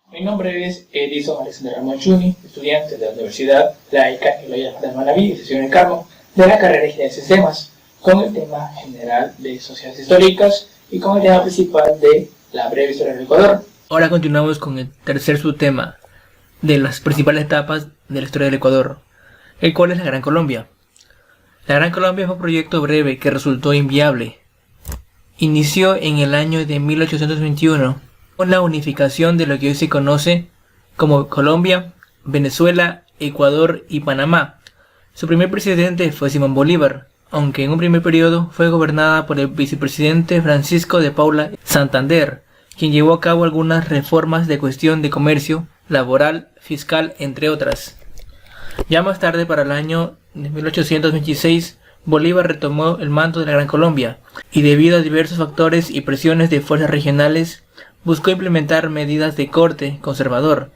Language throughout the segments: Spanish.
Mi nombre es Edison Alexander Monchuni, estudiante de la Universidad Laica Eloy de Manabí, y sesión en cargo de la carrera de Ingeniería de Sistemas, con el tema general de sociedades históricas y con el tema principal de la breve historia del Ecuador. Ahora continuamos con el tercer subtema de las principales etapas de la historia del Ecuador, el cual es la Gran Colombia. La Gran Colombia fue un proyecto breve que resultó inviable. Inició en el año de 1821 con la unificación de lo que hoy se conoce como Colombia, Venezuela, Ecuador y Panamá. Su primer presidente fue Simón Bolívar, aunque en un primer periodo fue gobernada por el vicepresidente Francisco de Paula Santander, quien llevó a cabo algunas reformas de cuestión de comercio, laboral, fiscal, entre otras. Ya más tarde, para el año de 1826, Bolívar retomó el mando de la Gran Colombia y, debido a diversos factores y presiones de fuerzas regionales, buscó implementar medidas de corte conservador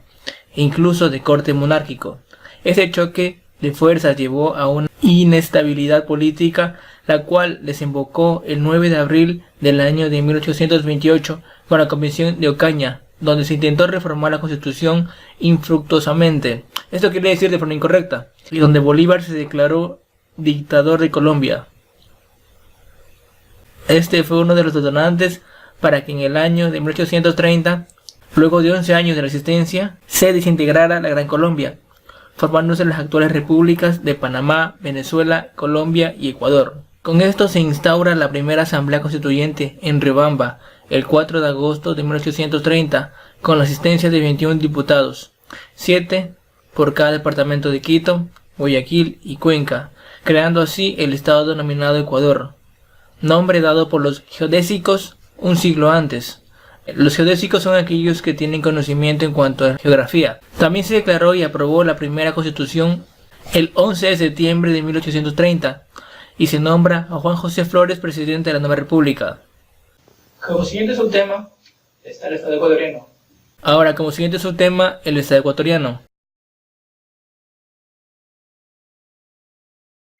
e incluso de corte monárquico. Este choque de fuerzas llevó a una inestabilidad política, la cual desembocó el 9 de abril del año de 1828 con la Convención de Ocaña, donde se intentó reformar la Constitución infructuosamente. Esto quiere decir de forma incorrecta, y donde Bolívar se declaró dictador de Colombia. Este fue uno de los detonantes para que en el año de 1830, luego de 11 años de resistencia, se desintegrara la Gran Colombia, formándose las actuales repúblicas de Panamá, Venezuela, Colombia y Ecuador. Con esto se instaura la primera Asamblea Constituyente en Riobamba, el 4 de agosto de 1830, con la asistencia de 21 diputados, 7 por cada departamento de Quito, Guayaquil y Cuenca, creando así el estado denominado Ecuador, nombre dado por los geodésicos un siglo antes. Los geodésicos son aquellos que tienen conocimiento en cuanto a geografía. También se declaró y aprobó la primera constitución el 11 de septiembre de 1830 y se nombra a Juan José Flores presidente de la nueva república. Como siguiente subtema está el Estado ecuatoriano. Ahora, como siguiente subtema, el Estado ecuatoriano.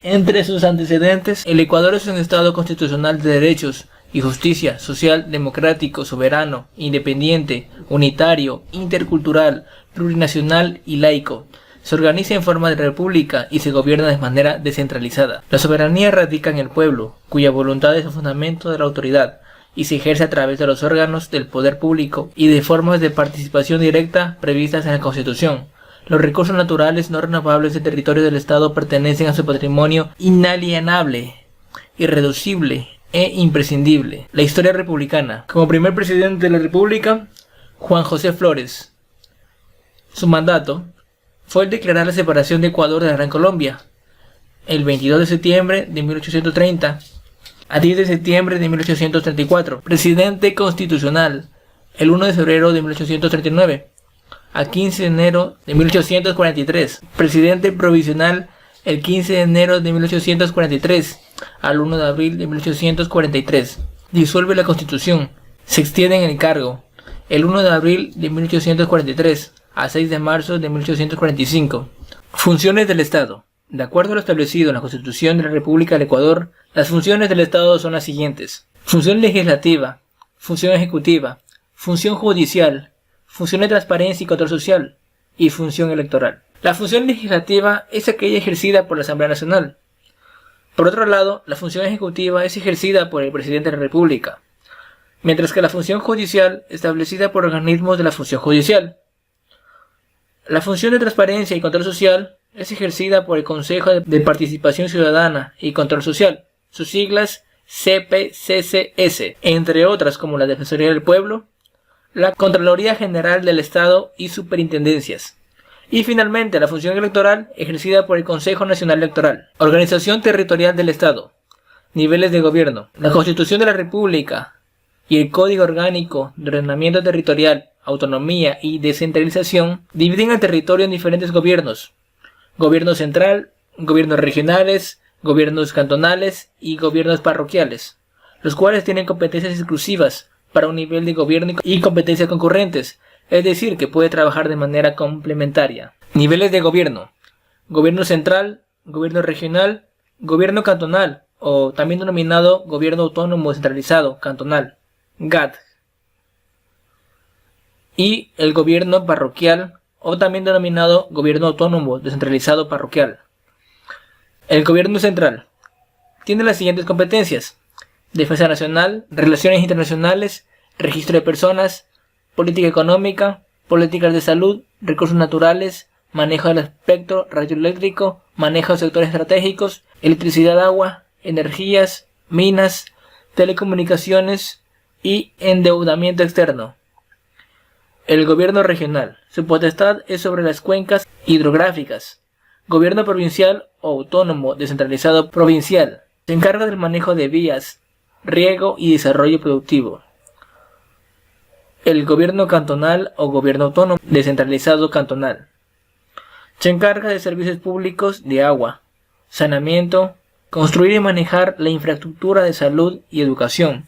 Entre sus antecedentes, el Ecuador es un Estado constitucional de derechos y justicia, social, democrático, soberano, independiente, unitario, intercultural, plurinacional y laico. Se organiza en forma de república y se gobierna de manera descentralizada. La soberanía radica en el pueblo, cuya voluntad es el fundamento de la autoridad, y se ejerce a través de los órganos del poder público y de formas de participación directa previstas en la Constitución. Los recursos naturales no renovables del territorio del Estado pertenecen a su patrimonio inalienable, irreducible e imprescindible. La historia republicana. Como primer presidente de la República, Juan José Flores. Su mandato fue el declarar la separación de Ecuador de la Gran Colombia, el 22 de septiembre de 1830 a 10 de septiembre de 1834. Presidente constitucional, el 1 de febrero de 1839 a 15 de enero de 1843. Presidente provisional, el 15 de enero de 1843 al 1 de abril de 1843. Disuelve la Constitución. Se extiende en el cargo el 1 de abril de 1843 a 6 de marzo de 1845. Funciones del Estado. De acuerdo a lo establecido en la Constitución de la República del Ecuador, las funciones del Estado son las siguientes: función legislativa, función ejecutiva, función judicial, función de transparencia y control social y función electoral. La función legislativa es aquella ejercida por la Asamblea Nacional. Por otro lado, la función ejecutiva es ejercida por el Presidente de la República, mientras que la función judicial establecida por organismos de la función judicial. La función de transparencia y control social es ejercida por el Consejo de Participación Ciudadana y Control Social, sus siglas CPCCS, entre otras como la Defensoría del Pueblo, la Contraloría General del Estado y superintendencias. Y finalmente, la función electoral ejercida por el Consejo Nacional Electoral. Organización territorial del Estado. Niveles de gobierno. La Constitución de la República y el Código Orgánico de Ordenamiento Territorial, Autonomía y Descentralización dividen el territorio en diferentes gobiernos: gobierno central, gobiernos regionales, gobiernos cantonales y gobiernos parroquiales, los cuales tienen competencias exclusivas para un nivel de gobierno y competencias concurrentes, es decir, que puede trabajar de manera complementaria. Niveles de gobierno: gobierno central, gobierno regional, gobierno cantonal, o también denominado gobierno autónomo centralizado cantonal, GAT. y el gobierno parroquial, o también denominado gobierno autónomo descentralizado parroquial. El gobierno central tiene las siguientes competencias: defensa nacional, relaciones internacionales, registro de personas, política económica, políticas de salud, recursos naturales, manejo del espectro radioeléctrico, manejo de sectores estratégicos, electricidad, agua, energías, minas, telecomunicaciones y endeudamiento externo. El gobierno regional. Su potestad es sobre las cuencas hidrográficas. Gobierno provincial o autónomo descentralizado provincial. Se encarga del manejo de vías, riego y desarrollo productivo. El gobierno cantonal o gobierno autónomo descentralizado cantonal. Se encarga de servicios públicos de agua, saneamiento, construir y manejar la infraestructura de salud y educación,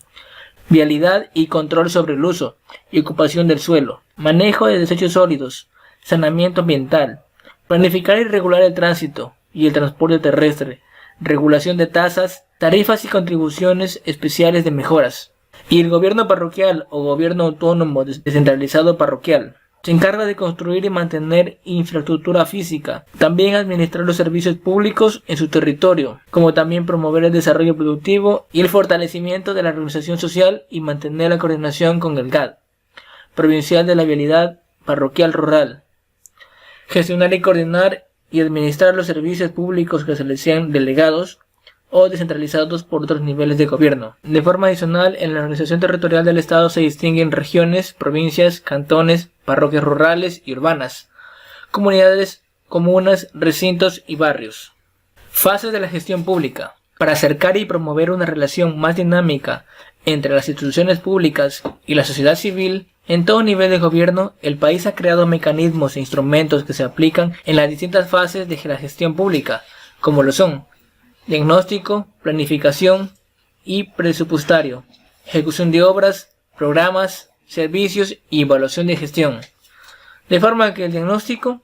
vialidad y control sobre el uso y ocupación del suelo, manejo de desechos sólidos, saneamiento ambiental, planificar y regular el tránsito y el transporte terrestre, regulación de tasas, tarifas y contribuciones especiales de mejoras. Y el gobierno parroquial o gobierno autónomo descentralizado parroquial se encarga de construir y mantener infraestructura física, también administrar los servicios públicos en su territorio, como también promover el desarrollo productivo y el fortalecimiento de la organización social y mantener la coordinación con el GAD, provincial de la vialidad parroquial rural. Gestionar y coordinar y administrar los servicios públicos que se les sean delegados o descentralizados por otros niveles de gobierno. De forma adicional, en la organización territorial del Estado se distinguen regiones, provincias, cantones, parroquias rurales y urbanas, comunidades, comunas, recintos y barrios. Fases de la gestión pública. Para acercar y promover una relación más dinámica entre las instituciones públicas y la sociedad civil, en todo nivel de gobierno, el país ha creado mecanismos e instrumentos que se aplican en las distintas fases de la gestión pública, como lo son diagnóstico, planificación y presupuestario, ejecución de obras, programas, servicios y evaluación de gestión. De forma que el diagnóstico,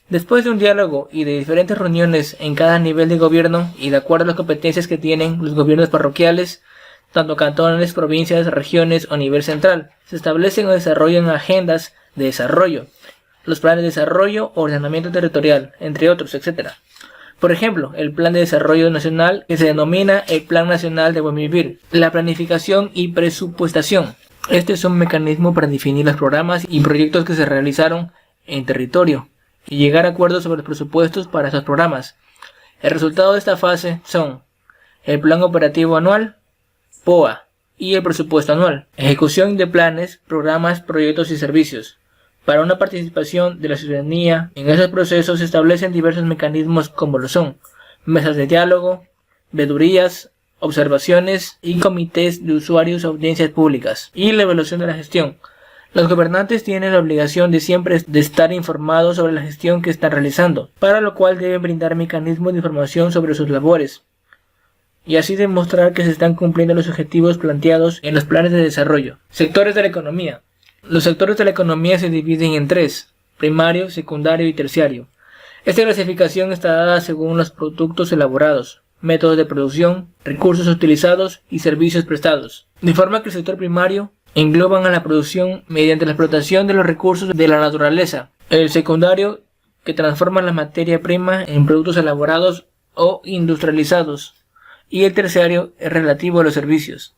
después de un diálogo y de diferentes reuniones en cada nivel de gobierno y de acuerdo a las competencias que tienen los gobiernos parroquiales, tanto cantones, provincias, regiones o nivel central, se establecen o desarrollan agendas de desarrollo, los planes de desarrollo, ordenamiento territorial, entre otros, etc. Por ejemplo, el Plan de Desarrollo Nacional, que se denomina el Plan Nacional de Buen Vivir, la planificación y presupuestación. Este es un mecanismo para definir los programas y proyectos que se realizaron en territorio y llegar a acuerdos sobre los presupuestos para esos programas. El resultado de esta fase son el Plan Operativo Anual, POA, y el presupuesto anual, ejecución de planes, programas, proyectos y servicios. Para una participación de la ciudadanía en esos procesos se establecen diversos mecanismos como lo son mesas de diálogo, veedurías, observaciones y comités de usuarios o audiencias públicas y la evaluación de la gestión. Los gobernantes tienen la obligación de siempre de estar informados sobre la gestión que están realizando, para lo cual deben brindar mecanismos de información sobre sus labores y así demostrar que se están cumpliendo los objetivos planteados en los planes de desarrollo. Sectores de la economía. Los sectores de la economía se dividen en tres: primario, secundario y terciario. Esta clasificación está dada según los productos elaborados, métodos de producción, recursos utilizados y servicios prestados. De forma que el sector primario engloban a la producción mediante la explotación de los recursos de la naturaleza. El secundario, que transforma la materia prima en productos elaborados o industrializados. Y el terciario es relativo a los servicios.